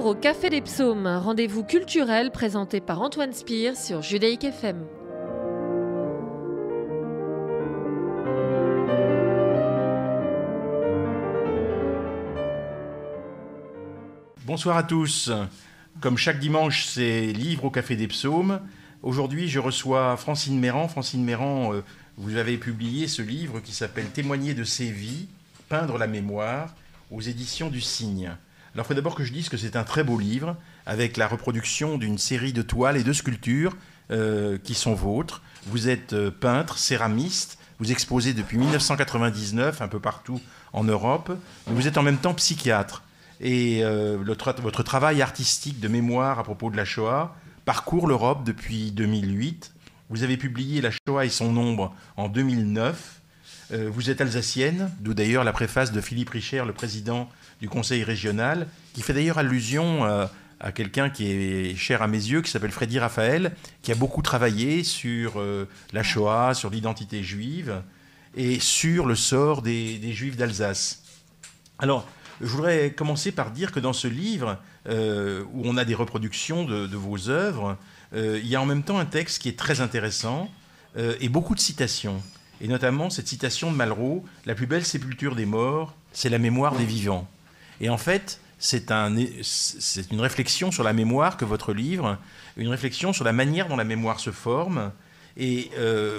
au Café des Psaumes, un rendez-vous culturel présenté par Antoine Spire sur Judaïque FM. Bonsoir à tous. Comme chaque dimanche, c'est Livre au Café des Psaumes. Aujourd'hui, je reçois Francine Mérand. Francine Mérand, vous avez publié ce livre qui s'appelle « Témoigner de ses vies, peindre la mémoire » aux éditions du Cygne. Alors, il faut d'abord que je dise que c'est un très beau livre avec la reproduction d'une série de toiles et de sculptures qui sont vôtres. Vous êtes peintre, céramiste, vous exposez depuis 1999 un peu partout en Europe, mais vous êtes en même temps psychiatre. Et votre travail artistique de mémoire à propos de la Shoah parcourt l'Europe depuis 2008. Vous avez publié La Shoah et son ombre en 2009. Vous êtes alsacienne, d'où d'ailleurs la préface de Philippe Richer, le président du conseil régional, qui fait d'ailleurs allusion à quelqu'un qui est cher à mes yeux, qui s'appelle Freddy Raphaël, qui a beaucoup travaillé sur la Shoah, sur l'identité juive et sur le sort des Juifs d'Alsace. Alors, je voudrais commencer par dire que dans ce livre, où on a des reproductions de vos œuvres, il y a en même temps un texte qui est très intéressant et beaucoup de citations. Et notamment cette citation de Malraux, « La plus belle sépulture des morts, c'est la mémoire des vivants ». Et en fait, c'est une réflexion sur la mémoire que votre livre, une réflexion sur la manière dont la mémoire se forme. Et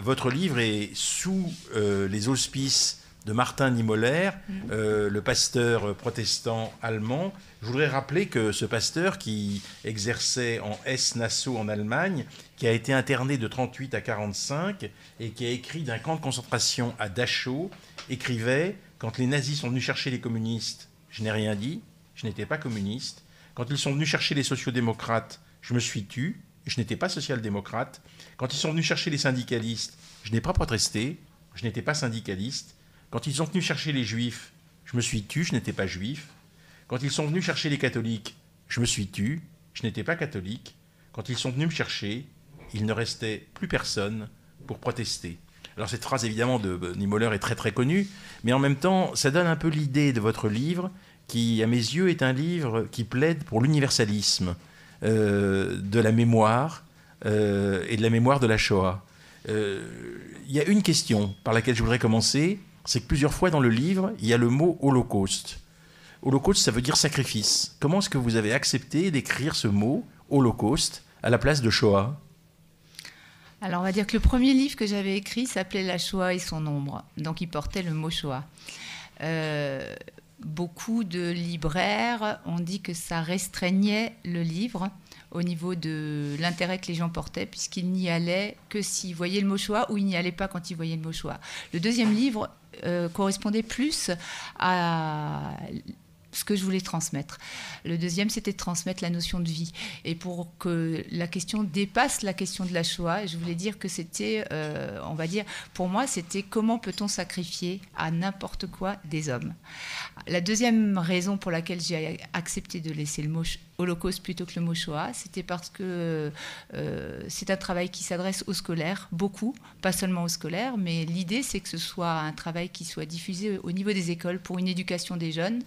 votre livre est sous les auspices de Martin Niemöller, le pasteur protestant allemand. Je voudrais rappeler que ce pasteur qui exerçait en Hesse-Nassau en Allemagne, qui a été interné de 1938 à 1945 et qui a écrit d'un camp de concentration à Dachau, écrivait « Quand les nazis sont venus chercher les communistes, je n'ai rien dit, je n'étais pas communiste. Quand ils sont venus chercher les sociodémocrates, je me suis tu, je n'étais pas social-démocrate. Quand ils sont venus chercher les syndicalistes, je n'ai pas protesté, je n'étais pas syndicaliste. Quand ils sont venus chercher les juifs, je me suis tu, je n'étais pas juif. Quand ils sont venus chercher les catholiques, je me suis tu, je n'étais pas catholique. Quand ils sont venus me chercher, il ne restait plus personne pour protester. » Alors cette phrase évidemment de Niemöller est très très connue, mais en même temps ça donne un peu l'idée de votre livre qui, à mes yeux, est un livre qui plaide pour l'universalisme de la mémoire et de la mémoire de la Shoah. Il y a une question par laquelle je voudrais commencer, c'est que plusieurs fois dans le livre, il y a le mot holocauste. Holocauste, ça veut dire sacrifice. Comment est-ce que vous avez accepté d'écrire ce mot, holocauste, à la place de Shoah ? Alors, on va dire que le premier livre que j'avais écrit s'appelait La Shoah et son ombre. Donc, il portait le mot Shoah. Beaucoup de libraires ont dit que ça restreignait le livre au niveau de l'intérêt que les gens portaient, puisqu'ils n'y allaient que s'ils voyaient le mot Shoah ou ils n'y allaient pas quand ils voyaient le mot Shoah. Le deuxième livre correspondait plus à ce que je voulais transmettre. Le deuxième, c'était de transmettre la notion de vie. Et pour que la question dépasse la question de la Shoah, je voulais dire que c'était, on va dire, pour moi, c'était comment peut-on sacrifier à n'importe quoi des hommes. La deuxième raison pour laquelle j'ai accepté de laisser le mot Holocauste plutôt que le mot Shoah, c'était parce que c'est un travail qui s'adresse aux scolaires, beaucoup, pas seulement aux scolaires, mais l'idée, c'est que ce soit un travail qui soit diffusé au niveau des écoles pour une éducation des jeunes.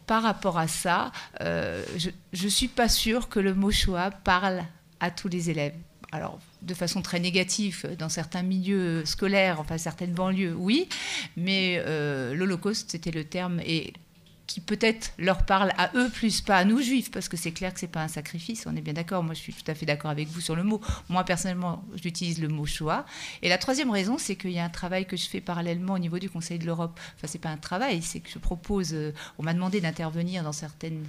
Par rapport à ça, je ne suis pas sûre que le mot Shoah parle à tous les élèves. Alors, de façon très négative, dans certains milieux scolaires, enfin certaines banlieues, oui, mais l'Holocauste, c'était le terme qui peut-être leur parle à eux plus, pas à nous juifs, parce que c'est clair que c'est pas un sacrifice, on est bien d'accord, moi je suis tout à fait d'accord avec vous sur le mot. Moi personnellement, j'utilise le mot Shoah. Et la troisième raison, c'est qu'il y a un travail que je fais parallèlement au niveau du Conseil de l'Europe. Enfin, c'est pas un travail, c'est que je propose, on m'a demandé d'intervenir dans certaines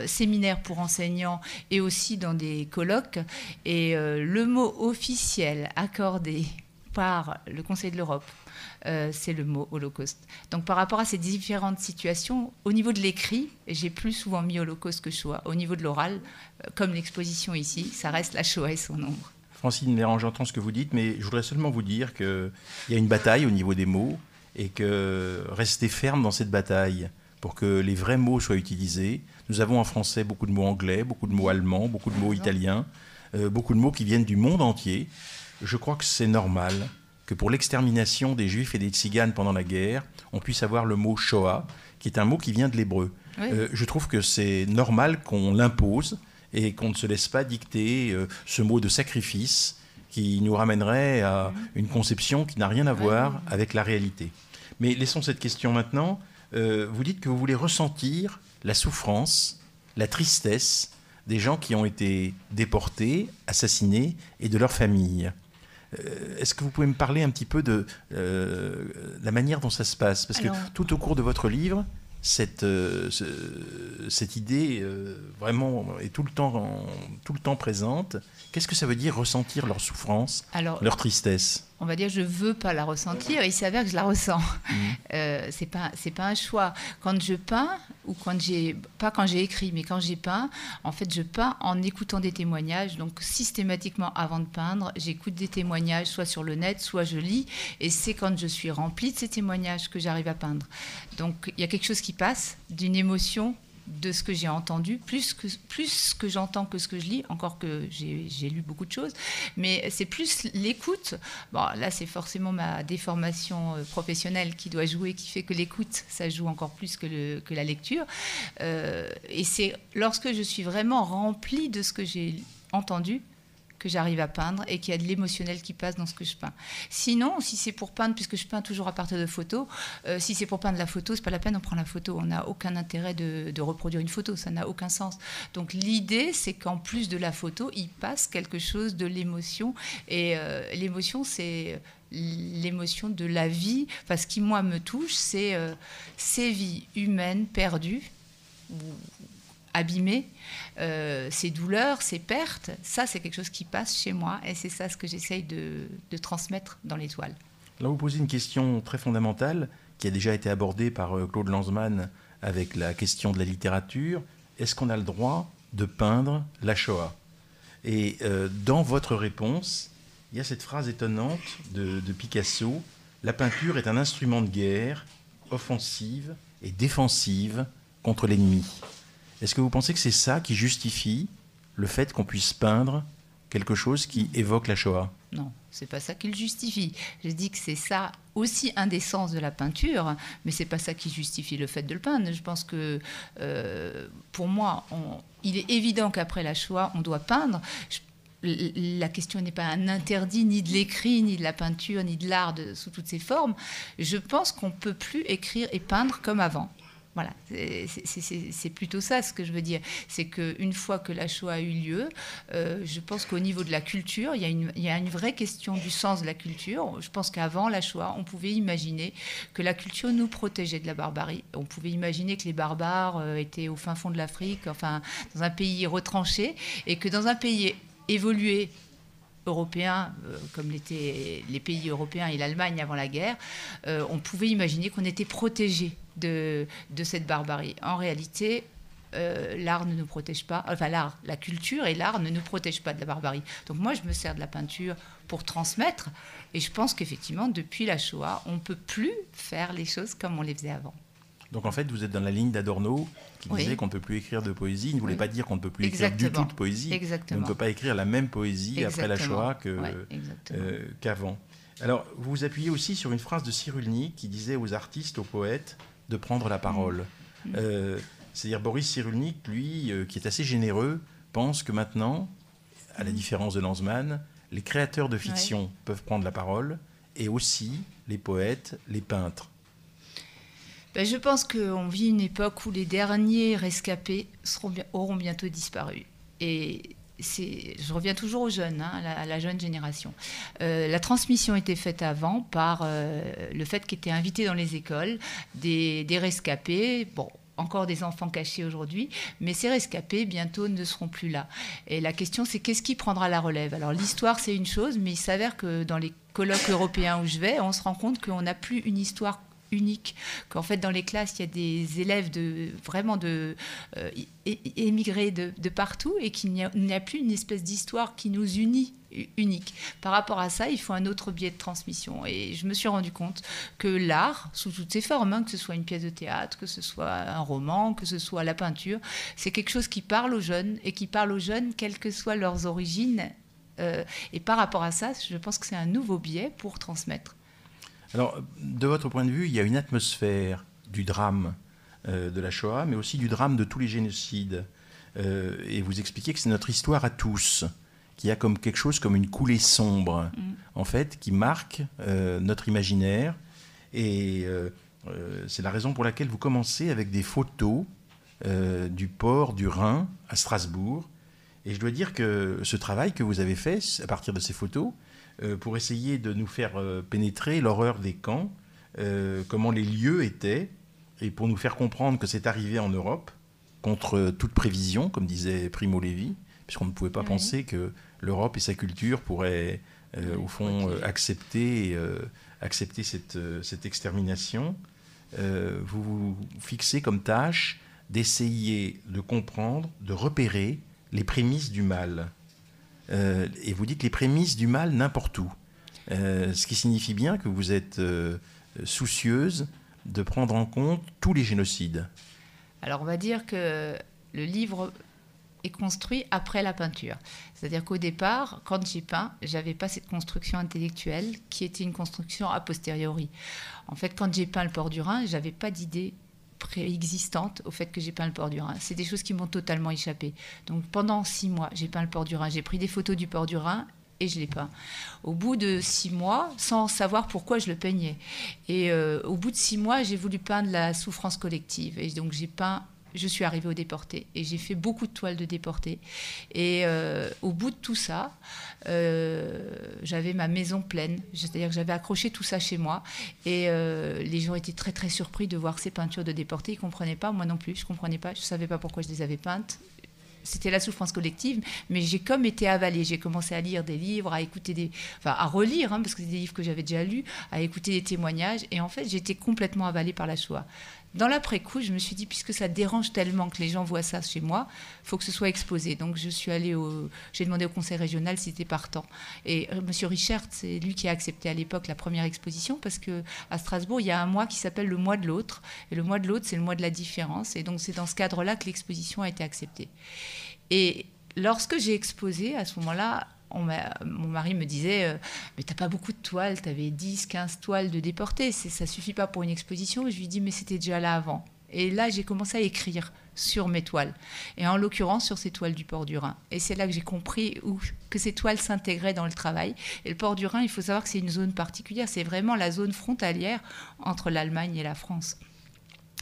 séminaires pour enseignants et aussi dans des colloques. Et le mot officiel accordé par le Conseil de l'Europe, c'est le mot Holocauste. Donc par rapport à ces différentes situations, au niveau de l'écrit, j'ai plus souvent mis Holocauste que Shoah. Au niveau de l'oral, comme l'exposition ici, ça reste la Shoah et son ombre. Francine Mérand, j'entends ce que vous dites, mais je voudrais seulement vous dire qu'il y a une bataille au niveau des mots et que restez ferme dans cette bataille pour que les vrais mots soient utilisés. Nous avons en français beaucoup de mots anglais, beaucoup de mots allemands, beaucoup de mots italiens, beaucoup de mots qui viennent du monde entier. Je crois que c'est normal que pour l'extermination des Juifs et des Tziganes pendant la guerre, on puisse avoir le mot Shoah, qui est un mot qui vient de l'hébreu. Oui. Je trouve que c'est normal qu'on l'impose et qu'on ne se laisse pas dicter ce mot de sacrifice qui nous ramènerait à une conception qui n'a rien à voir avec la réalité. Mais laissons cette question maintenant. Vous dites que vous voulez ressentir la souffrance, la tristesse des gens qui ont été déportés, assassinés et de leurs familles. Est-ce que vous pouvez me parler un petit peu de la manière dont ça se passe? Parce que tout au cours de votre livre, cette idée vraiment est tout le temps présente. Qu'est-ce que ça veut dire ressentir leur souffrance, leur tristesse? On va dire je veux pas la ressentir, il s'avère que je la ressens. C'est pas un choix. Quand je peins ou quand j'ai écrit, mais quand j'ai peint, en fait je peins en écoutant des témoignages. Donc systématiquement avant de peindre, j'écoute des témoignages, soit sur le net, soit je lis, et c'est quand je suis remplie de ces témoignages que j'arrive à peindre. Donc il y a quelque chose qui passe, d'une émotion, de ce que j'ai entendu, plus que j'entends que ce que je lis, encore que j'ai lu beaucoup de choses, mais c'est plus l'écoute. Bon, là, c'est forcément ma déformation professionnelle qui doit jouer, qui fait que l'écoute, ça joue encore plus que la lecture. Et c'est lorsque je suis vraiment remplie de ce que j'ai entendu que j'arrive à peindre et qu'il y a de l'émotionnel qui passe dans ce que je peins. Sinon, si c'est pour peindre, puisque je peins toujours à partir de photos, si c'est pour peindre la photo, c'est pas la peine, on prend la photo. On n'a aucun intérêt de reproduire une photo, ça n'a aucun sens. Donc l'idée, c'est qu'en plus de la photo, il passe quelque chose de l'émotion. Et l'émotion, c'est l'émotion de la vie. Enfin, ce qui, moi, me touche, c'est ces vies humaines perdues, abîmées, ces douleurs, ces pertes, ça c'est quelque chose qui passe chez moi et c'est ça ce que j'essaye de transmettre dans les toiles. Là, vous posez une question très fondamentale qui a déjà été abordée par Claude Lanzmann avec la question de la littérature. Est-ce qu'on a le droit de peindre la Shoah? Et dans votre réponse, il y a cette phrase étonnante de Picasso: la peinture est un instrument de guerre, offensive et défensive contre l'ennemi. Est-ce que vous pensez que c'est ça qui justifie le fait qu'on puisse peindre quelque chose qui évoque la Shoah? Non, c'est pas ça qui le justifie. Je dis que c'est ça aussi un des sens de la peinture, mais c'est pas ça qui justifie le fait de le peindre. Je pense que pour moi, il est évident qu'après la Shoah, on doit peindre. La question n'est pas un interdit ni de l'écrit, ni de la peinture, ni de l'art sous toutes ses formes. Je pense qu'on ne peut plus écrire et peindre comme avant. Voilà, c'est plutôt ça ce que je veux dire. C'est qu'une fois que la Shoah a eu lieu, je pense qu'au niveau de la culture, il y a une vraie question du sens de la culture. Je pense qu'avant la Shoah, on pouvait imaginer que la culture nous protégeait de la barbarie. On pouvait imaginer que les barbares étaient au fin fond de l'Afrique, enfin dans un pays retranché, et que dans un pays évolué, européens, comme l'étaient les pays européens et l'Allemagne avant la guerre, on pouvait imaginer qu'on était protégés de cette barbarie. En réalité, l'art ne nous protège pas, enfin la culture et l'art ne nous protègent pas de la barbarie. Donc moi, je me sers de la peinture pour transmettre, et je pense qu'effectivement, depuis la Shoah, on ne peut plus faire les choses comme on les faisait avant. Donc en fait, vous êtes dans la ligne d'Adorno qui disait qu'on ne peut plus écrire de poésie. Il ne voulait pas dire qu'on ne peut plus écrire du tout de poésie. Exactement. On ne peut pas écrire la même poésie après la Shoah qu'avant. Alors, vous vous appuyez aussi sur une phrase de Cyrulnik qui disait aux artistes, aux poètes, de prendre la parole. C'est-à-dire Boris Cyrulnik, lui, qui est assez généreux, pense que maintenant, à la différence de Lanzmann, les créateurs de fiction peuvent prendre la parole, et aussi les poètes, les peintres. Ben, je pense qu'on vit une époque où les derniers rescapés auront bientôt disparu. Et je reviens toujours aux jeunes, à la jeune génération. La transmission était faite avant par le fait qu'étaient invités dans les écoles des rescapés. Bon, encore des enfants cachés aujourd'hui, mais ces rescapés, bientôt, ne seront plus là. Et la question, c'est qu'est-ce qui prendra la relève? Alors, l'histoire, c'est une chose, mais il s'avère que dans les colloques européens où je vais, on se rend compte qu'on n'a plus une histoire unique, qu'en fait dans les classes il y a des élèves émigrés de partout et qu'il n'y a plus une espèce d'histoire qui nous unit unique. Par rapport à ça, il faut un autre biais de transmission, et je me suis rendu compte que l'art, sous toutes ses formes, que ce soit une pièce de théâtre, que ce soit un roman, que ce soit la peinture, c'est quelque chose qui parle aux jeunes, et qui parle aux jeunes quelles que soient leurs origines Et par rapport à ça, je pense que c'est un nouveau biais pour transmettre. Alors, de votre point de vue, il y a une atmosphère du drame de la Shoah, mais aussi du drame de tous les génocides. Et vous expliquez que c'est notre histoire à tous, qui a comme quelque chose comme une coulée sombre, en fait, qui marque notre imaginaire. Et c'est la raison pour laquelle vous commencez avec des photos du port du Rhin à Strasbourg. Et je dois dire que ce travail que vous avez fait à partir de ces photos, pour essayer de nous faire pénétrer l'horreur des camps, comment les lieux étaient, et pour nous faire comprendre que c'est arrivé en Europe, contre toute prévision, comme disait Primo Levi, puisqu'on ne pouvait pas penser que l'Europe et sa culture pourraient, au fond, accepter cette extermination. Vous vous fixez comme tâche d'essayer de comprendre, de repérer les prémices du mal. Et vous dites les prémices du mal n'importe où. Ce qui signifie bien que vous êtes soucieuse de prendre en compte tous les génocides. Alors on va dire que le livre est construit après la peinture. C'est-à-dire qu'au départ, quand j'ai peint, je n'avais pas cette construction intellectuelle qui était une construction a posteriori. En fait, quand j'ai peint le port du Rhin, je n'avais pas d'idée préexistante au fait que j'ai peint le port du Rhin. C'est des choses qui m'ont totalement échappé. Donc pendant 6 mois, j'ai peint le port du Rhin. J'ai pris des photos du port du Rhin et je l'ai peint. Au bout de 6 mois, sans savoir pourquoi je le peignais. Et au bout de 6 mois, j'ai voulu peindre la souffrance collective. Et donc j'ai peint. Je suis arrivée aux déportés et j'ai fait beaucoup de toiles de déportés. Et au bout de tout ça, j'avais ma maison pleine. C'est-à-dire que j'avais accroché tout ça chez moi. Et les gens étaient très, très surpris de voir ces peintures de déportés. Ils ne comprenaient pas, moi non plus, je ne comprenais pas. Je ne savais pas pourquoi je les avais peintes. C'était la souffrance collective, mais j'ai comme été avalée. J'ai commencé à lire des livres, à relire, parce que c'est des livres que j'avais déjà lus, à écouter des témoignages. Et en fait, j'ai été complètement avalée par la Shoah. Dans l'après-coup, je me suis dit, puisque ça dérange tellement que les gens voient ça chez moi, il faut que ce soit exposé. Donc, j'ai demandé au conseil régional si c'était partant. Et M. Richert, c'est lui qui a accepté à l'époque la première exposition, parce qu'à Strasbourg, il y a un mois qui s'appelle le mois de l'autre. Et le mois de l'autre, c'est le mois de la différence. Et donc, c'est dans ce cadre-là que l'exposition a été acceptée. Et lorsque j'ai exposé, à ce moment-là, mon mari me disait mais t'as pas beaucoup de toiles, t'avais 10, 15 toiles de déportés, ça suffit pas pour une exposition. Et je lui dis mais c'était déjà là avant. Et là j'ai commencé à écrire sur mes toiles, et en l'occurrence sur ces toiles du port du Rhin. Et c'est là que j'ai compris que ces toiles s'intégraient dans le travail. Et le port du Rhin, il faut savoir que c'est une zone particulière, c'est vraiment la zone frontalière entre l'Allemagne et la France.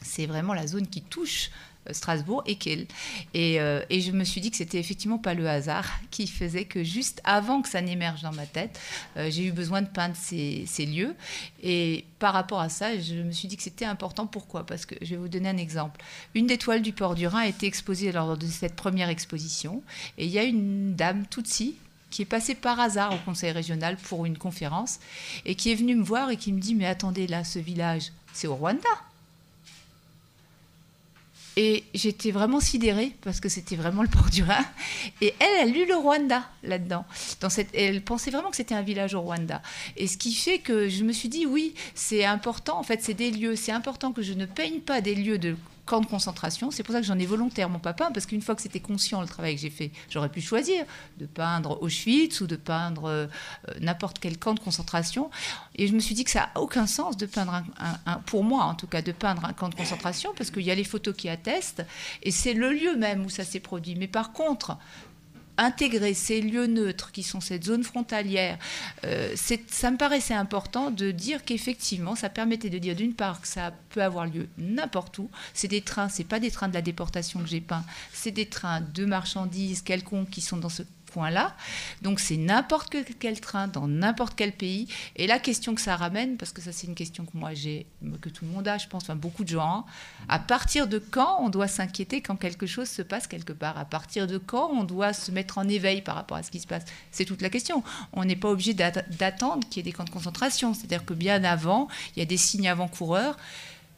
C'est vraiment la zone qui touche Strasbourg et Kiel. Et je me suis dit que c'était effectivement pas le hasard qui faisait que juste avant que ça n'émerge dans ma tête, j'ai eu besoin de peindre ces lieux. Et par rapport à ça, je me suis dit que c'était important. Pourquoi ? Parce que je vais vous donner un exemple. Une des toiles du port du Rhin a été exposée lors de cette première exposition. Et il y a une dame, Tutsi, qui est passée par hasard au conseil régional pour une conférence et qui est venue me voir et qui me dit « Mais attendez, là, ce village, c'est au Rwanda ?» Et j'étais vraiment sidérée parce que c'était vraiment le port du Rhin. Et elle a lu le Rwanda là-dedans. Elle pensait vraiment que c'était un village au Rwanda. Et ce qui fait que je me suis dit, oui, c'est important. En fait, c'est des lieux. C'est important que je ne peigne pas des lieux de camp de concentration. C'est pour ça que j'en ai volontairement pas peint, parce qu'une fois que c'était conscient le travail que j'ai fait, j'aurais pu choisir de peindre Auschwitz ou de peindre n'importe quel camp de concentration. Et je me suis dit que ça n'a aucun sens de peindre, pour moi en tout cas, de peindre un camp de concentration, parce qu'il y a les photos qui attestent, et c'est le lieu même où ça s'est produit. Mais par contre, intégrer ces lieux neutres qui sont cette zone frontalière, ça me paraissait important de dire qu'effectivement, ça permettait de dire d'une part que ça peut avoir lieu n'importe où. C'est des trains, c'est pas des trains de la déportation que j'ai peints, c'est des trains de marchandises quelconques qui sont dans ce coin-là. Donc c'est n'importe quel train dans n'importe quel pays. Et la question que ça ramène, parce que ça c'est une question que moi j'ai, que tout le monde a, je pense, enfin beaucoup de gens, à partir de quand on doit s'inquiéter quand quelque chose se passe quelque part? À partir de quand on doit se mettre en éveil par rapport à ce qui se passe? C'est toute la question. On n'est pas obligé d'attendre qu'il y ait des camps de concentration. C'est-à-dire que bien avant, il y a des signes avant-coureurs.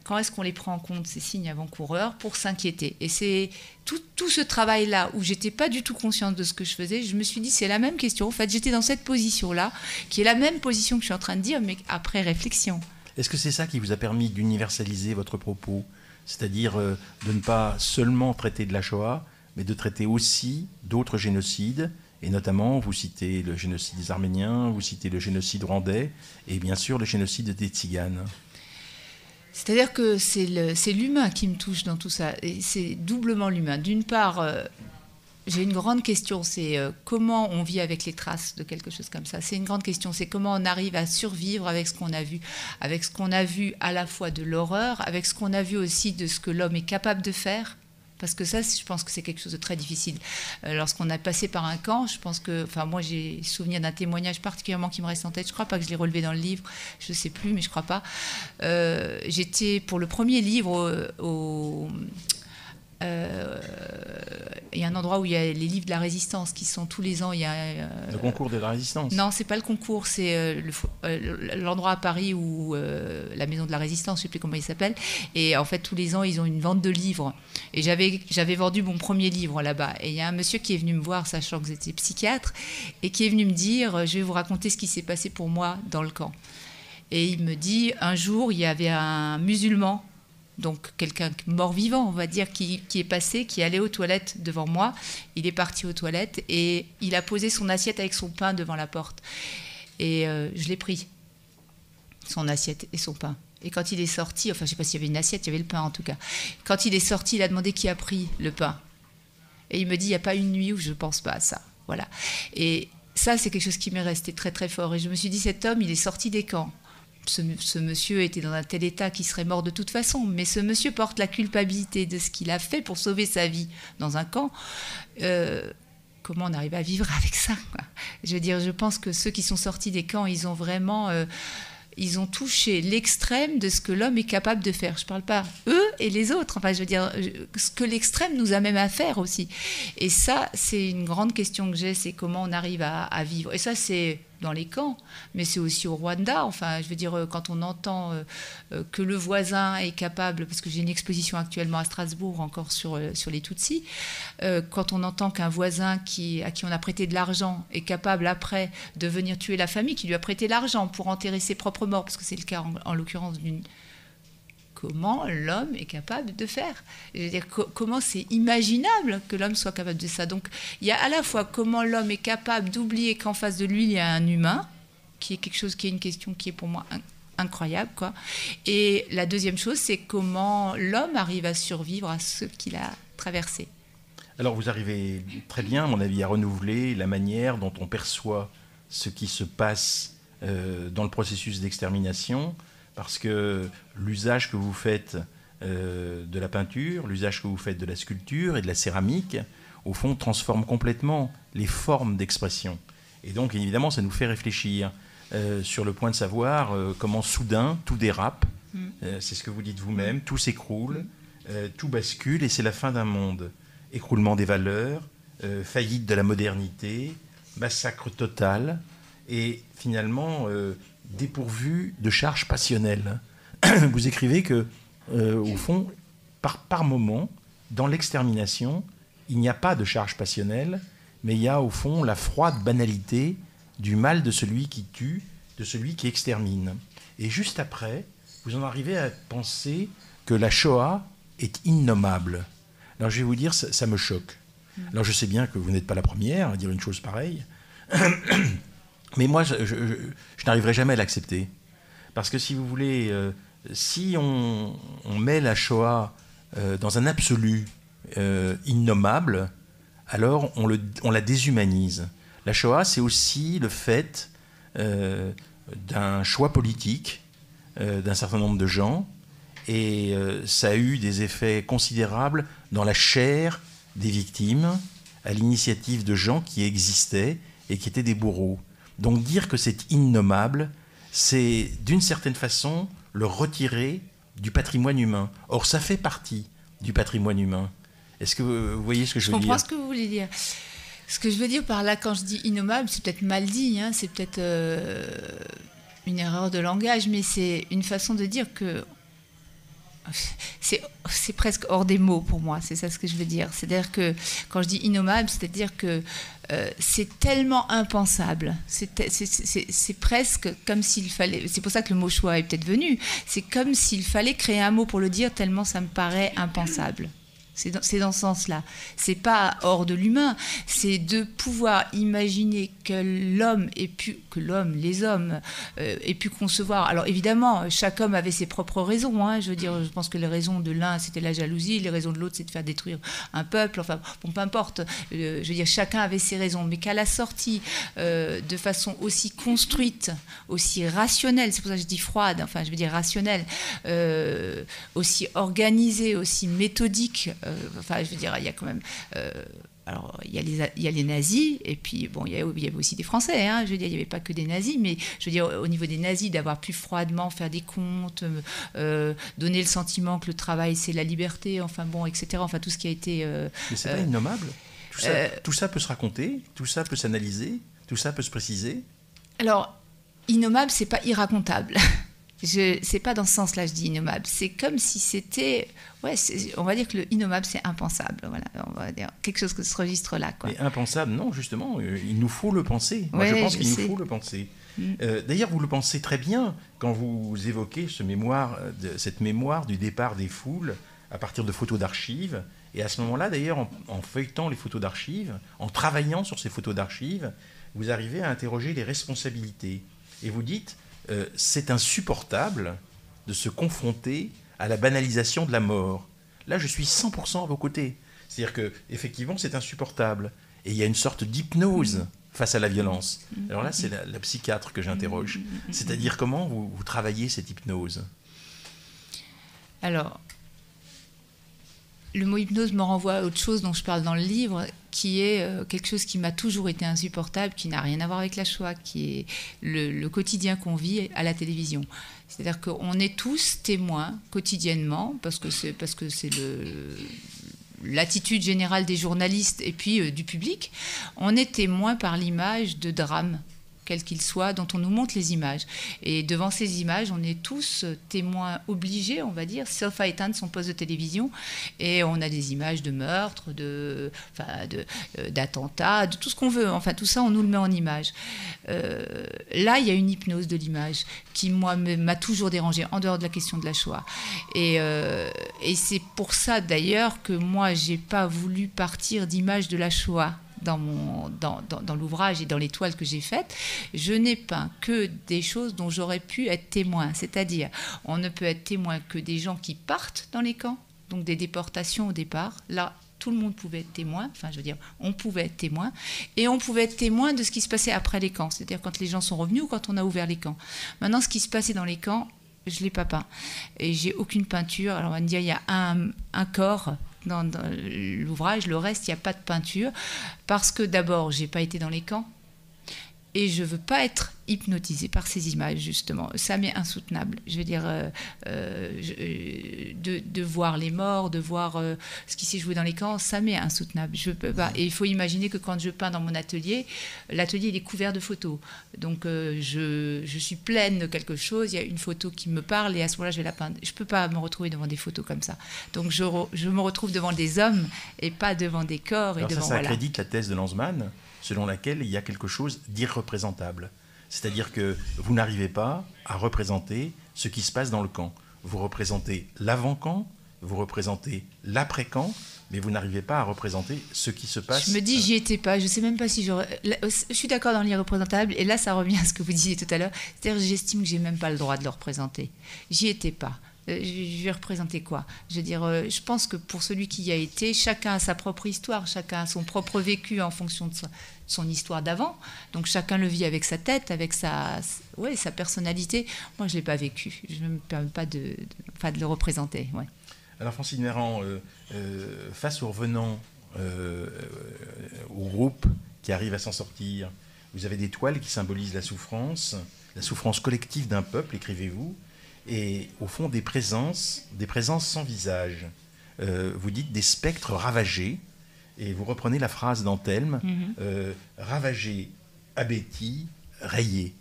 Quand est-ce qu'on les prend en compte, ces signes avant-coureurs, pour s'inquiéter? Et c'est tout ce travail-là, où je n'étais pas du tout consciente de ce que je faisais, je me suis dit, c'est la même question. En fait, j'étais dans cette position-là, qui est la même position que je suis en train de dire, mais après réflexion. Est-ce que c'est ça qui vous a permis d'universaliser votre propos? C'est-à-dire de ne pas seulement traiter de la Shoah, mais de traiter aussi d'autres génocides Et notamment, vous citez le génocide des Arméniens, vous citez le génocide rwandais, et bien sûr le génocide des Tziganes. C'est-à-dire que c'est l'humain qui me touche dans tout ça, et c'est doublement l'humain. D'une part, j'ai une grande question, c'est comment on vit avec les traces de quelque chose comme ça. C'est une grande question, c'est comment on arrive à survivre avec ce qu'on a vu à la fois de l'horreur, avec ce qu'on a vu aussi de ce que l'homme est capable de faire. Parce que ça, je pense que c'est quelque chose de très difficile. Lorsqu'on a passé par un camp, je pense que... Enfin, moi, j'ai souvenir d'un témoignage particulièrement qui me reste en tête. Je ne crois pas que je l'ai relevé dans le livre. Je ne sais plus, mais je ne crois pas. J'étais, pour le premier livre, il y a un endroit où il y a les livres de la résistance qui sont tous les ans. Il y a, le concours de la résistance. Non, c'est pas le concours, c'est l'endroit à Paris où la maison de la résistance, je sais plus comment il s'appelle. Et en fait, tous les ans, ils ont une vente de livres. Et j'avais vendu mon premier livre là-bas. Et il y a un monsieur qui est venu me voir, sachant que j'étais psychiatre, et qui est venu me dire, je vais vous raconter ce qui s'est passé pour moi dans le camp. Et il me dit, un jour, il y avait un musulman, donc quelqu'un mort-vivant, on va dire, qui est passé, qui est allé aux toilettes devant moi. Il est parti aux toilettes et il a posé son assiette avec son pain devant la porte. Et je l'ai pris, son assiette et son pain. Et quand il est sorti, enfin je ne sais pas s'il y avait une assiette, il y avait le pain en tout cas. Quand il est sorti, il a demandé qui a pris le pain. Et il me dit, il n'y a pas une nuit où je ne pense pas à ça. Voilà. Et ça, c'est quelque chose qui m'est resté très très fort. Et je me suis dit, cet homme, il est sorti des camps. Ce monsieur était dans un tel état qu'il serait mort de toute façon, mais ce monsieur porte la culpabilité de ce qu'il a fait pour sauver sa vie dans un camp. Comment on arrive à vivre avec ça, quoi. Je veux dire, je pense que ceux qui sont sortis des camps, ils ont vraiment... ils ont touché l'extrême de ce que l'homme est capable de faire. Je ne parle pas eux et les autres. Enfin, je veux dire, ce que l'extrême nous amène à faire aussi. Et ça, c'est une grande question que j'ai, c'est comment on arrive à vivre. Et ça, c'est dans les camps, mais c'est aussi au Rwanda. Enfin, je veux dire, quand on entend que le voisin est capable, parce que j'ai une exposition actuellement à Strasbourg encore sur les Tutsis, quand on entend qu'un voisin à qui on a prêté de l'argent est capable après de venir tuer la famille qui lui a prêté l'argent pour enterrer ses propres morts, parce que c'est le cas en l'occurrence d'une... Comment l'homme est capable de faire. Je veux dire, comment c'est imaginable que l'homme soit capable de ça. Donc, il y a à la fois comment l'homme est capable d'oublier qu'en face de lui, il y a un humain, qui est quelque chose, qui est une question qui est pour moi incroyable, quoi. Et la deuxième chose, c'est comment l'homme arrive à survivre à ce qu'il a traversé. Alors, vous arrivez très bien, à mon avis, à renouveler la manière dont on perçoit ce qui se passe dans le processus d'extermination, parce que l'usage que vous faites de la peinture, l'usage que vous faites de la sculpture et de la céramique, au fond, transforme complètement les formes d'expression. Et donc, évidemment, ça nous fait réfléchir sur le point de savoir comment soudain tout dérape. C'est ce que vous dites vous-même, tout s'écroule, tout bascule et c'est la fin d'un monde. Écroulement des valeurs, faillite de la modernité, massacre total et finalement... dépourvu de charge passionnelle. Vous écrivez que, au fond, par moment, dans l'extermination, il n'y a pas de charge passionnelle, mais il y a, au fond, la froide banalité du mal de celui qui tue, de celui qui extermine. Et juste après, vous en arrivez à penser que la Shoah est innommable. Alors, je vais vous dire, ça me choque. Alors, je sais bien que vous n'êtes pas la première à dire une chose pareille, mais moi, je n'arriverai jamais à l'accepter. Parce que si vous voulez, si on met la Shoah dans un absolu innommable, alors on la déshumanise. La Shoah, c'est aussi le fait d'un choix politique d'un certain nombre de gens, et ça a eu des effets considérables dans la chair des victimes, à l'initiative de gens qui existaient et qui étaient des bourreaux. Donc dire que c'est innommable, c'est d'une certaine façon le retirer du patrimoine humain. Or, ça fait partie du patrimoine humain. Est-ce que vous voyez ce que je veux dire ? Je comprends ce que vous voulez dire. Ce que je veux dire par là, quand je dis innommable, c'est peut-être mal dit, hein, c'est peut-être une erreur de langage, mais c'est une façon de dire que c'est presque hors des mots pour moi, c'est ça ce que je veux dire. C'est-à-dire que quand je dis innommable, c'est-à-dire que c'est tellement impensable, c'est presque comme s'il fallait, c'est pour ça que le mot choix est peut-être venu, c'est comme s'il fallait créer un mot pour le dire tellement ça me paraît impensable. C'est dans ce sens-là. C'est pas hors de l'humain, c'est de pouvoir imaginer que les hommes aient pu concevoir. Alors évidemment, chaque homme avait ses propres raisons. Hein. Je veux dire, je pense que les raisons de l'un, c'était la jalousie, les raisons de l'autre, c'est de faire détruire un peuple. Enfin, bon, peu importe. Je veux dire, chacun avait ses raisons. Mais qu'à la sortie, de façon aussi construite, aussi rationnelle, c'est pour ça que je dis froide, enfin, je veux dire rationnelle, aussi organisée, aussi méthodique. Enfin, je veux dire, il y a quand même... alors, il y a les nazis, et puis, bon, il y avait aussi des Français, hein, je veux dire, il n'y avait pas que des nazis, mais je veux dire, au niveau des nazis, d'avoir pu froidement faire des comptes, donner le sentiment que le travail, c'est la liberté, enfin bon, etc., enfin, tout ce qui a été... Mais c'est pas innommable. Tout ça peut se raconter, tout ça peut s'analyser, tout ça peut se préciser. Alors, innommable, c'est pas irracontable. C'est pas dans ce sens-là, je dis innommable. C'est comme si c'était... Ouais, on va dire que le innommable, c'est impensable. Voilà, on va dire quelque chose de ce registre-là, quoi. Mais impensable, non, justement, il nous faut le penser. Moi, je pense qu'il nous faut le penser. D'ailleurs, vous le pensez très bien quand vous évoquez cette mémoire du départ des foules à partir de photos d'archives. Et à ce moment-là, d'ailleurs, en feuilletant les photos d'archives, en travaillant sur ces photos d'archives, vous arrivez à interroger les responsabilités. Et vous dites... c'est insupportable de se confronter à la banalisation de la mort. Là, je suis 100% à vos côtés. C'est-à-dire qu'effectivement, c'est insupportable. Et il y a une sorte d'hypnose face à la violence. Alors là, c'est la psychiatre que j'interroge. C'est-à-dire comment vous travaillez cette hypnose? Alors, le mot hypnose me renvoie à autre chose dont je parle dans le livre, qui est quelque chose qui m'a toujours été insupportable, qui n'a rien à voir avec la Shoah, qui est le quotidien qu'on vit à la télévision. C'est-à-dire qu'on est tous témoins quotidiennement, parce que c'est l'attitude générale des journalistes et puis du public. On est témoins par l'image de drames, quel qu'il soit, dont on nous montre les images. Et devant ces images, on est tous témoins obligés, on va dire, sauf à éteindre son poste de télévision. Et on a des images de meurtres, d'attentats, de tout ce qu'on veut. Enfin, tout ça, on nous le met en image. Là, il y a une hypnose de l'image qui, moi, m'a toujours dérangée, en dehors de la question de la Shoah. Et c'est pour ça, d'ailleurs, que moi, je n'ai pas voulu partir d'images de la Shoah. Dans l'ouvrage et dans les toiles que j'ai faites, je n'ai peint que des choses dont j'aurais pu être témoin. C'est-à-dire, on ne peut être témoin que des gens qui partent dans les camps, donc des déportations au départ. Là, tout le monde pouvait être témoin, enfin je veux dire, on pouvait être témoin, et on pouvait être témoin de ce qui se passait après les camps, c'est-à-dire quand les gens sont revenus ou quand on a ouvert les camps. Maintenant, ce qui se passait dans les camps, je ne l'ai pas peint. Et j'ai aucune peinture. Alors on va me dire, il y a un corps dans l'ouvrage, le reste, il n'y a pas de peinture, parce que d'abord, je n'ai pas été dans les camps, et je ne veux pas être hypnotisée par ces images, justement. Ça m'est insoutenable. Je veux dire, de voir les morts, de voir ce qui s'est joué dans les camps, ça m'est insoutenable. Je peux pas. Et il faut imaginer que quand je peins dans mon atelier, l'atelier il est couvert de photos. Donc, je suis pleine de quelque chose, il y a une photo qui me parle, et à ce moment-là, je vais la peindre. Je ne peux pas me retrouver devant des photos comme ça. Donc, je me retrouve devant des hommes, et pas devant des corps. Alors ça accrédite la thèse de Lanzmann, selon laquelle il y a quelque chose d'irreprésentable. C'est-à-dire que vous n'arrivez pas à représenter ce qui se passe dans le camp. Vous représentez l'avant-camp, vous représentez l'après-camp, mais vous n'arrivez pas à représenter ce qui se passe. Je me dis, j'y étais pas. Je ne sais même pas si j'aurais... Je suis d'accord dans l'irreprésentable, et là, ça revient à ce que vous disiez tout à l'heure. C'est-à-dire que j'estime que je n'ai même pas le droit de le représenter. J'y étais pas. Je vais représenter quoi? Je veux dire, je pense que pour celui qui y a été, chacun a sa propre histoire, chacun a son propre vécu en fonction de son histoire d'avant. Donc chacun le vit avec sa tête, avec sa personnalité. Moi, je ne l'ai pas vécu. Je ne me permets pas de le représenter. Ouais. Alors Francine Méran, face aux revenants, au groupe qui arrive à s'en sortir, vous avez des toiles qui symbolisent la souffrance collective d'un peuple, écrivez-vous, et au fond des présences sans visage. Vous dites des spectres ravagés, et vous reprenez la phrase d'Anthelme, ravagés, abétis, rayés.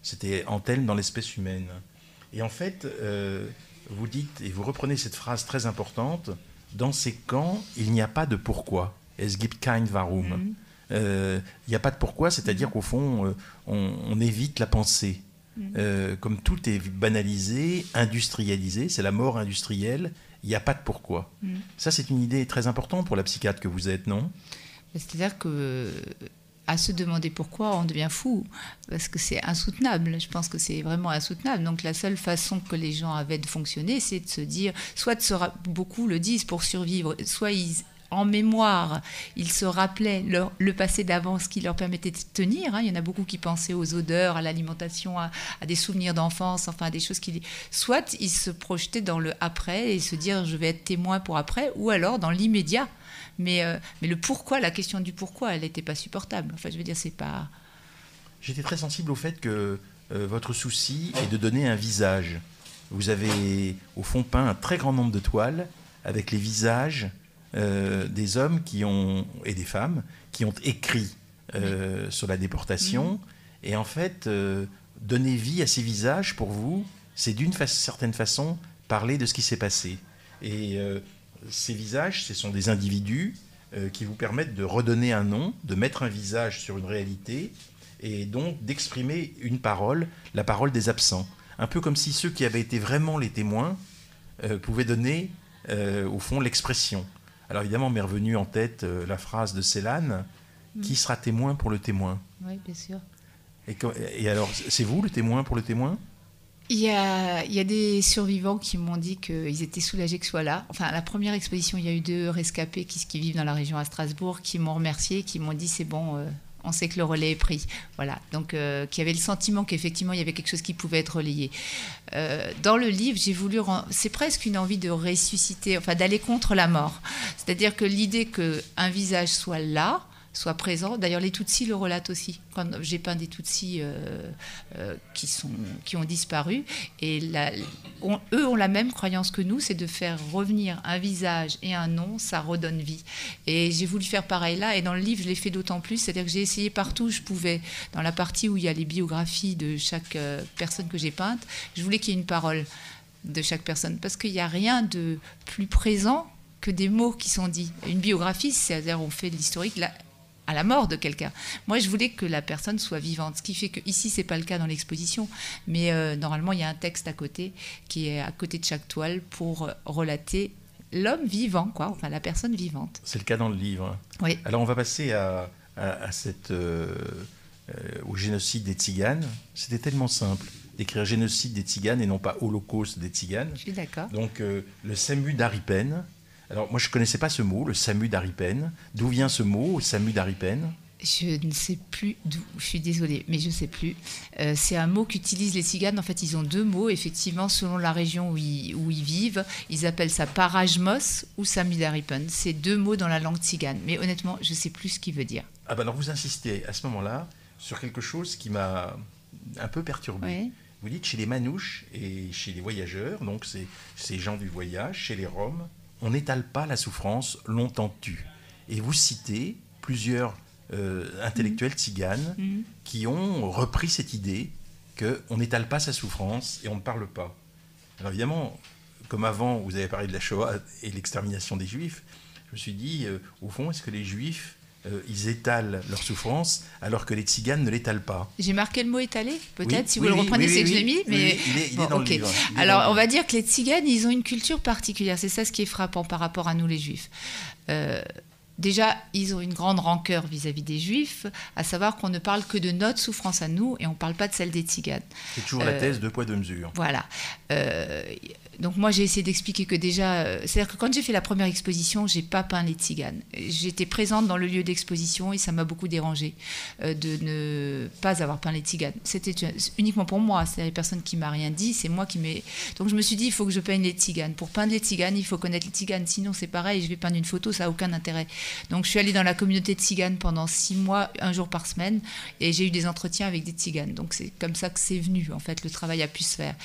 C'était Anthelme dans l'espèce humaine. Et en fait, vous dites, et vous reprenez cette phrase très importante, dans ces camps, il n'y a pas de pourquoi. Es gibt kein Warum. Il n'y a pas de pourquoi, c'est-à-dire qu'au fond, on évite la pensée. Comme tout est banalisé, industrialisé, c'est la mort industrielle, il n'y a pas de pourquoi. Ça, c'est une idée très importante pour la psychiatre que vous êtes, non? C'est-à-dire que à se demander pourquoi, on devient fou, parce que c'est insoutenable. Je pense que c'est vraiment insoutenable. Donc la seule façon que les gens avaient de fonctionner, c'est de se dire, soit beaucoup le disent pour survivre, soit en mémoire, ils se rappelaient le passé d'avant, ce qui leur permettait de tenir. Il y en a beaucoup qui pensaient aux odeurs, à l'alimentation, à des souvenirs d'enfance, enfin des choses qui... Soit ils se projetaient dans le après et se dire, je vais être témoin pour après, ou alors dans l'immédiat. Mais le pourquoi, la question du pourquoi, elle n'était pas supportable. Enfin, je veux dire, c'est pas... J'étais très sensible au fait que votre souci est de donner un visage. Vous avez, au fond, peint un très grand nombre de toiles avec les visages des hommes et des femmes qui ont écrit sur la déportation. Et en fait, donner vie à ces visages, pour vous, c'est d'une certaine façon parler de ce qui s'est passé. Et... ces visages, ce sont des individus qui vous permettent de redonner un nom, de mettre un visage sur une réalité et donc d'exprimer une parole, la parole des absents. Un peu comme si ceux qui avaient été vraiment les témoins pouvaient donner, au fond, l'expression. Alors évidemment, m'est revenue en tête la phrase de Célanne, « Qui sera témoin pour le témoin ?» Oui, bien sûr. Et alors, c'est vous le témoin pour le témoin ? Il y a des survivants qui m'ont dit qu'ils étaient soulagés que je sois là. Enfin, à la première exposition, il y a eu 2 rescapés qui vivent dans la région à Strasbourg, qui m'ont remercié, qui m'ont dit c'est bon, on sait que le relais est pris. Voilà. Donc, qui avaient le sentiment qu'effectivement, il y avait quelque chose qui pouvait être relayé. Dans le livre, j'ai voulu... C'est presque une envie de ressusciter, enfin d'aller contre la mort. C'est-à-dire que l'idée qu'un visage soit là, soit présent. D'ailleurs, les Tutsis le relatent aussi. Quand j'ai peint des Tutsis qui ont disparu, et eux ont la même croyance que nous, c'est de faire revenir un visage et un nom, ça redonne vie. Et j'ai voulu faire pareil là, et dans le livre, je l'ai fait d'autant plus, c'est-à-dire que j'ai essayé partout où je pouvais, dans la partie où il y a les biographies de chaque personne que j'ai peinte, je voulais qu'il y ait une parole de chaque personne, parce qu'il n'y a rien de plus présent que des mots qui sont dits. Une biographie, c'est-à-dire on fait de l'historique, là, à la mort de quelqu'un. Moi, je voulais que la personne soit vivante, ce qui fait que ici, c'est pas le cas dans l'exposition, mais normalement, il y a un texte à côté qui est à côté de chaque toile pour relater l'homme vivant, quoi, enfin la personne vivante. C'est le cas dans le livre. Oui. Alors, on va passer au génocide des Tziganes. C'était tellement simple d'écrire génocide des Tziganes et non pas holocauste des Tziganes. Je suis d'accord. Donc, le SAMU d'Aripen. Alors, moi, je ne connaissais pas ce mot, le SAMU d'Aripen. D'où vient ce mot, SAMU d'Aripen ? Je ne sais plus d'où, je suis désolée, mais je ne sais plus. C'est un mot qu'utilisent les Tziganes. En fait, ils ont 2 mots, effectivement, selon la région où ils vivent. Ils appellent ça Parajmos ou SAMU d'Aripen. C'est 2 mots dans la langue tzigane. Mais honnêtement, je ne sais plus ce qu'il veut dire. Ah ben alors, vous insistez à ce moment-là sur quelque chose qui m'a un peu perturbé. Oui. Vous dites chez les Manouches et chez les voyageurs, donc ces gens du voyage, chez les Roms, on n'étale pas la souffrance longtemps tue. Et vous citez plusieurs intellectuels tziganes qui ont repris cette idée qu'on n'étale pas sa souffrance et on ne parle pas. Alors évidemment, comme avant, vous avez parlé de la Shoah et l'extermination des Juifs, je me suis dit, au fond, est-ce que les Juifs, ils étalent leur souffrance alors que les Tziganes ne l'étalent pas? J'ai marqué le mot étalé, peut-être, oui, si vous le reprenez, c'est que je l'ai mis. Mais... il est dans le livre. Alors, on va dire que les Tziganes, ils ont une culture particulière. C'est ça ce qui est frappant par rapport à nous, les Juifs. Déjà, ils ont une grande rancœur vis-à-vis des Juifs, à savoir qu'on ne parle que de notre souffrance à nous et on ne parle pas de celle des Tziganes. C'est toujours la thèse 2 poids 2 mesures. Voilà. Donc moi, j'ai essayé d'expliquer que déjà... c'est-à-dire que quand j'ai fait la première exposition, je n'ai pas peint les Tziganes. J'étais présente dans le lieu d'exposition et ça m'a beaucoup dérangée de ne pas avoir peint les Tziganes. C'était uniquement pour moi. C'est la personne qui ne m'a rien dit, c'est moi qui m'ai... Donc je me suis dit, il faut que je peigne les Tziganes. Pour peindre les Tziganes, il faut connaître les Tziganes. Sinon, c'est pareil, je vais peindre une photo, ça n'a aucun intérêt. Donc je suis allée dans la communauté tzigane pendant 6 mois, 1 jour par semaine, et j'ai eu des entretiens avec des Tziganes. Donc c'est comme ça que c'est venu, en fait, le travail a pu se faire.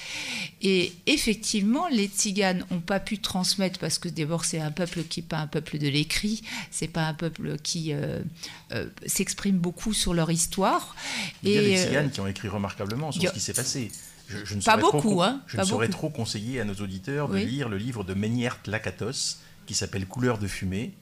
Et effectivement, les Tziganes n'ont pas pu transmettre, parce que d'abord c'est un peuple qui n'est pas un peuple de l'écrit, c'est pas un peuple qui s'exprime beaucoup sur leur histoire. Il y a des Tziganes qui ont écrit remarquablement sur ce qui s'est passé. Je ne saurais trop conseiller à nos auditeurs de lire le livre de Meniert Lakatos, qui s'appelle Couleur de fumée,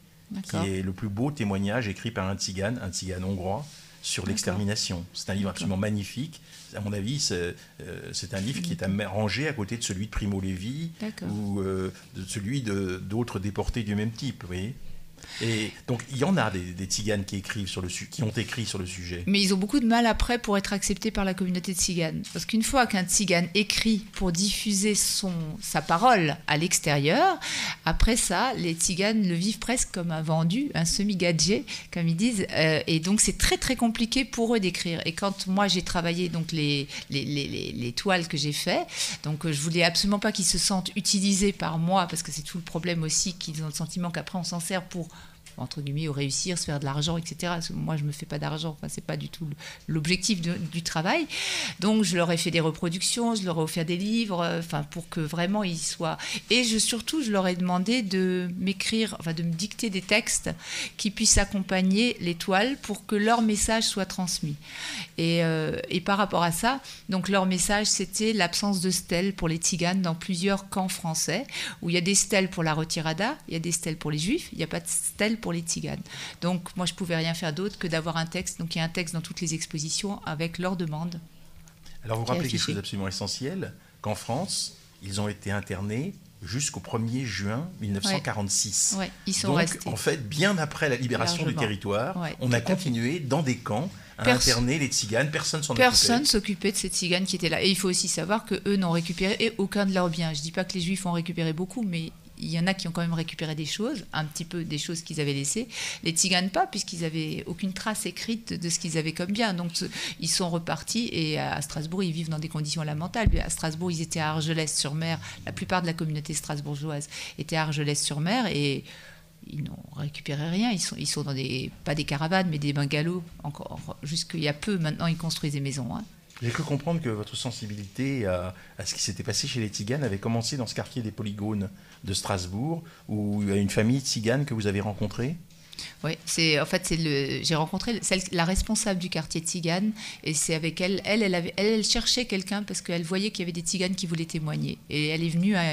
qui est le plus beau témoignage écrit par un tzigane hongrois, sur l'extermination. C'est un livre absolument magnifique. À mon avis, c'est un livre qui est rangé à côté de celui de Primo Levi ou de celui d'autres déportés du même type, vous voyez. Et donc il y en a des tziganes qui ont écrit sur le sujet. Mais ils ont beaucoup de mal après pour être acceptés par la communauté tzigane. Parce qu'une fois qu'un tzigane écrit pour diffuser sa parole à l'extérieur, après ça, les tziganes le vivent presque comme un vendu, un semi-gadget, comme ils disent. Et donc c'est très très compliqué pour eux d'écrire. Et quand moi j'ai travaillé donc les toiles que j'ai fait, donc je voulais absolument pas qu'ils se sentent utilisés par moi, parce que c'est tout le problème aussi, qu'ils ont le sentiment qu'après on s'en sert pour, entre guillemets, au réussir, se faire de l'argent, etc. Parce que moi, je ne me fais pas d'argent. Enfin, ce n'est pas du tout l'objectif du travail. Donc, je leur ai fait des reproductions, je leur ai offert des livres, pour que vraiment ils soient... Et surtout, je leur ai demandé de m'écrire, de me dicter des textes qui puissent accompagner les toiles pour que leur message soit transmis. Et par rapport à ça, donc leur message, c'était l'absence de stèles pour les tziganes dans plusieurs camps français, où il y a des stèles pour la retirada, il y a des stèles pour les juifs, il n'y a pas de stèles pour les tziganes. Donc moi je pouvais rien faire d'autre que d'avoir un texte. Donc il y a un texte dans toutes les expositions avec leurs demandes. Alors vous rappelez quelque chose d'absolument essentiel, qu'en France, ils ont été internés jusqu'au 1er juin 1946. Ouais, ils sont donc, restés. En fait, bien après la libération du territoire, on a continué dans des camps à interner les tziganes. Personne s'occupait de ces tziganes qui étaient là. Et il faut aussi savoir qu'eux n'ont récupéré aucun de leurs biens. Je ne dis pas que les juifs ont récupéré beaucoup, mais il y en a qui ont quand même récupéré des choses, un petit peu des choses qu'ils avaient laissées. Les tziganes pas, puisqu'ils n'avaient aucune trace écrite de ce qu'ils avaient comme bien. Donc ils sont repartis, et à Strasbourg, ils vivent dans des conditions lamentables. À Strasbourg, ils étaient à Argelès-sur-Mer. La plupart de la communauté strasbourgeoise était à Argelès-sur-Mer, et ils n'ont récupéré rien. Ils sont dans pas des caravanes, mais des bungalows. Encore jusqu'il y a peu, maintenant, ils construisent des maisons. J'ai cru comprendre que votre sensibilité à ce qui s'était passé chez les tziganes avait commencé dans ce quartier des Polygones de Strasbourg, où il y a une famille tzigane que vous avez rencontrée. Oui, j'ai rencontré la responsable du quartier tzigane, et c'est avec elle. Elle cherchait quelqu'un parce qu'elle voyait qu'il y avait des tziganes qui voulaient témoigner. Et elle est venue à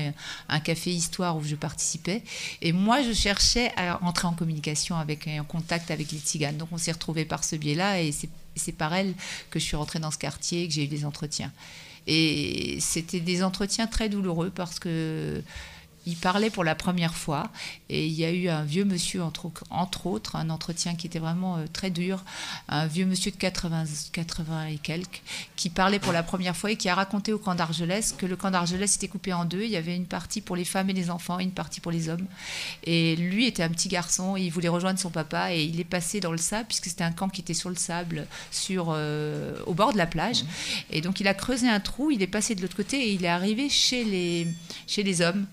un café Histoire où je participais. Et moi, je cherchais à entrer en communication en contact avec les tziganes. Donc on s'est retrouvés par ce biais-là, et c'est par elle que je suis rentrée dans ce quartier, que j'ai eu des entretiens. Et c'était des entretiens très douloureux parce que il parlait pour la première fois, et il y a eu un vieux monsieur, entre autres, un entretien qui était vraiment très dur, un vieux monsieur de 80 et quelques, qui parlait pour la première fois et qui a raconté au camp d'Argelès que le camp d'Argelès était coupé en deux. Il y avait une partie pour les femmes et les enfants et une partie pour les hommes. Et lui était un petit garçon, et il voulait rejoindre son papa, et il est passé dans le sable, puisque c'était un camp qui était sur le sable, au bord de la plage. Et donc il a creusé un trou, il est passé de l'autre côté, et il est arrivé chez les hommes.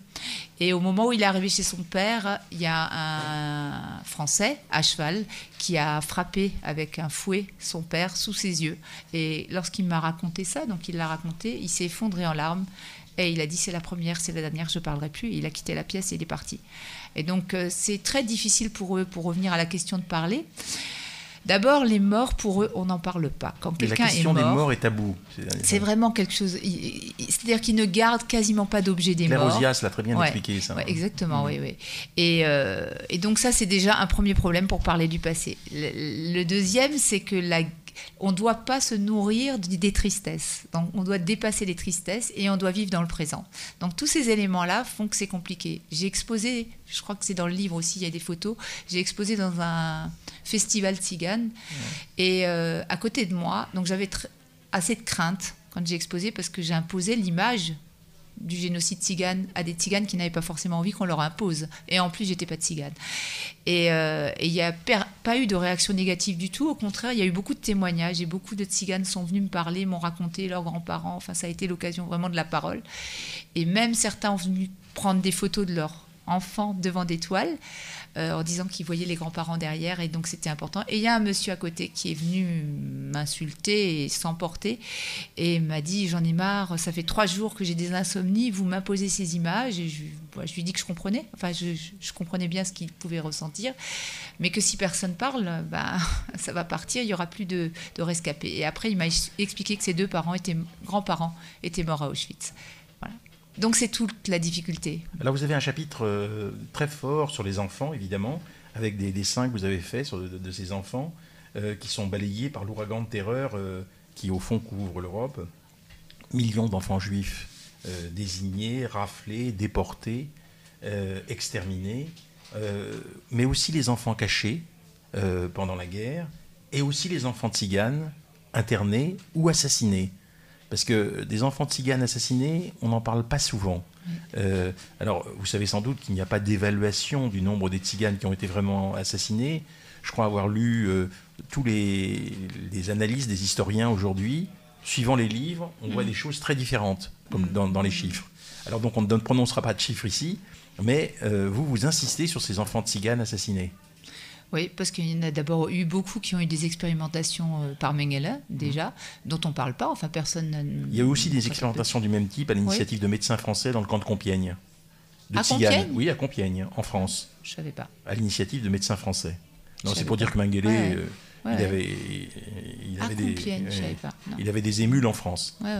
Et au moment où il est arrivé chez son père, il y a un Français à cheval qui a frappé avec un fouet son père sous ses yeux. Et lorsqu'il m'a raconté ça, donc il l'a raconté, il s'est effondré en larmes, et il a dit: c'est la première, c'est la dernière, je ne parlerai plus. Et il a quitté la pièce et il est parti. Et donc c'est très difficile pour eux, pour revenir à la question de parler. D'abord, les morts, pour eux, on n'en parle pas. Quand quelqu'un est mort, la question des morts est tabou. C'est vraiment quelque chose... C'est-à-dire qu'ils ne gardent quasiment pas d'objets des morts. Claire Ozias l'a très bien expliqué, ça. Ouais, exactement, oui. Et donc ça, c'est déjà un premier problème pour parler du passé. Le deuxième, c'est que on ne doit pas se nourrir des tristesses. Donc, on doit dépasser les tristesses, et on doit vivre dans le présent. Donc, tous ces éléments-là font que c'est compliqué. J'ai exposé, je crois que c'est dans le livre aussi, il y a des photos, j'ai exposé dans un festival tzigane. Et à côté de moi, donc j'avais assez de crainte quand j'ai exposé, parce que j'ai imposé l'image du génocide tzigane à des tziganes qui n'avaient pas forcément envie qu'on leur impose. Et en plus, j'étais pas tzigane. Et il n'y a pas eu de réaction négative du tout. Au contraire, il y a eu beaucoup de témoignages, et beaucoup de tziganes sont venus me parler, m'ont raconté leurs grands-parents. Enfin, ça a été l'occasion vraiment de la parole. Et même certains ont venu prendre des photos de leurs enfants devant des toiles, en disant qu'ils voyaient les grands-parents derrière, et donc c'était important. Et il y a un monsieur à côté qui est venu m'insulter et s'emporter, et m'a dit: j'en ai marre, ça fait 3 jours que j'ai des insomnies, vous m'imposez ces images. Et je lui ai dit que je comprenais, je comprenais bien ce qu'il pouvait ressentir, mais que si personne parle, ça va partir, il n'y aura plus de rescapés. Et après, il m'a expliqué que ses 2 grands-parents étaient morts à Auschwitz. Voilà. Donc c'est toute la difficulté. Là, vous avez un chapitre très fort sur les enfants, évidemment, avec des dessins que vous avez faits de ces enfants. qui sont balayés par l'ouragan de terreur qui, au fond, couvre l'Europe. Millions d'enfants juifs désignés, raflés, déportés, exterminés, mais aussi les enfants cachés pendant la guerre, et aussi les enfants tziganes internés ou assassinés. Parce que des enfants tziganes assassinés, on n'en parle pas souvent. Alors, vous savez sans doute qu'il n'y a pas d'évaluation du nombre des tziganes qui ont été vraiment assassinés. Je crois avoir lu tous les analyses des historiens aujourd'hui. Suivant les livres, on voit des choses très différentes comme dans les chiffres. Alors donc, on ne prononcera pas de chiffres ici, mais vous insistez sur ces enfants tziganes assassinés. Oui, parce qu'il y en a d'abord eu beaucoup qui ont eu des expérimentations par Mengele, déjà, dont on ne parle pas, enfin personne... Il y a eu aussi des expérimentations du même type à l'initiative de médecins français dans le camp de Compiègne. À Compiègne ? Oui, à Compiègne, en France. Je ne savais pas. À l'initiative de médecins français. Non, c'est pour dire que Mengele, il avait des émules en France. Oui.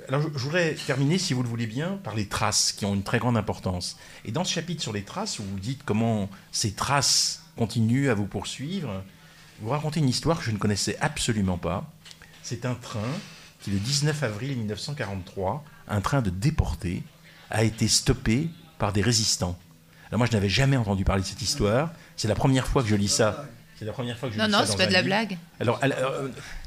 Alors, je voudrais terminer, si vous le voulez bien, par les traces, qui ont une très grande importance. Et dans ce chapitre sur les traces, où vous dites comment ces traces continuent à vous poursuivre, vous racontez une histoire que je ne connaissais absolument pas. C'est un train qui, le 19 avril 1943, un train de déportés, a été stoppé par des résistants. Alors moi, je n'avais jamais entendu parler de cette histoire. C'est la première fois que je lis ça. Non, c'est pas de la blague. Alors,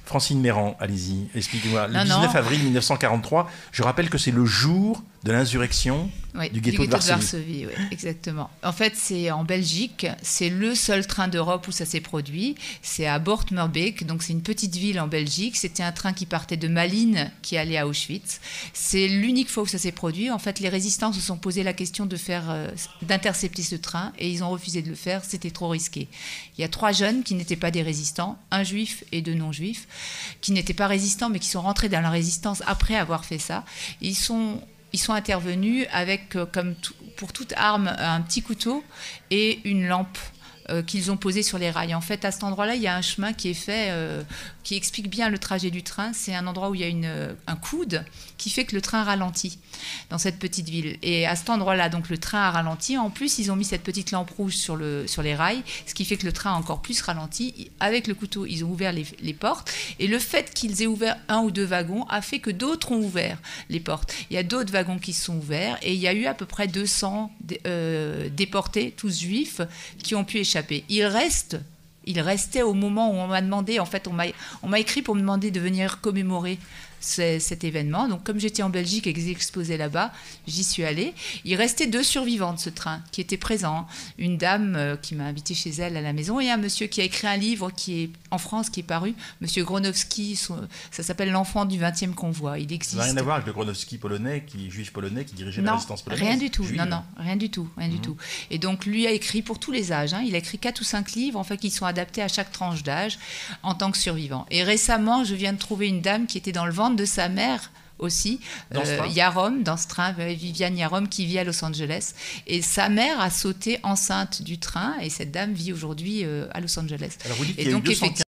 Francine Méran, allez-y, expliquez-moi. Le 19 avril 1943, je rappelle que c'est le jour de l'insurrection du ghetto de Varsovie. Oui, exactement. En fait, c'est en Belgique, c'est le seul train d'Europe où ça s'est produit. C'est à Boort-Meerbeek, donc c'est une petite ville en Belgique. C'était un train qui partait de Malines, qui allait à Auschwitz. C'est l'unique fois où ça s'est produit. En fait, les résistants se sont posé la question d'intercepter ce train et ils ont refusé de le faire. C'était trop risqué. Il y a 3 jeunes qui n'étaient pas des résistants, un juif et 2 non-juifs, qui n'étaient pas résistants, mais qui sont rentrés dans la résistance après avoir fait ça. Ils sont intervenus avec, pour toute arme, un petit couteau et une lampe qu'ils ont posée sur les rails. En fait, à cet endroit-là, il y a un chemin qui est fait, qui explique bien le trajet du train. C'est un endroit où il y a un coude qui fait que le train ralentit dans cette petite ville. Et à cet endroit-là, donc le train a ralenti. En plus, ils ont mis cette petite lampe rouge sur les rails, ce qui fait que le train a encore plus ralenti. Avec le couteau, ils ont ouvert les portes. Et le fait qu'ils aient ouvert 1 ou 2 wagons a fait que d'autres ont ouvert les portes. Il y a d'autres wagons qui se sont ouverts et il y a eu à peu près 200 déportés, tous juifs, qui ont pu échapper. Il restait au moment où on m'a demandé, en fait, on m'a écrit pour me demander de venir commémorer cet événement. Donc, comme j'étais en Belgique et que j'exposais là-bas, j'y suis allée. Il restait 2 survivants de ce train qui étaient présents. Une dame qui m'a invitée chez elle à la maison et un monsieur qui a écrit un livre qui est en France, qui est paru, monsieur Gronowski, ça s'appelle L'enfant du 20e convoi. Il existe. Ça n'a rien à voir avec le Gronowski polonais, juif polonais, qui dirigeait la résistance polonaise. Rien du tout. Non, rien du tout. Et donc, lui a écrit pour tous les âges. Il a écrit 4 ou 5 livres, en fait, qui sont adaptés à chaque tranche d'âge en tant que survivant. Et récemment, je viens de trouver une dame qui était dans le ventre de sa mère aussi, Yarom, dans ce train, Viviane Yarom, qui vit à Los Angeles. Et sa mère a sauté enceinte du train et cette dame vit aujourd'hui à Los Angeles. Alors vous dites et qu'il y a donc, eu 215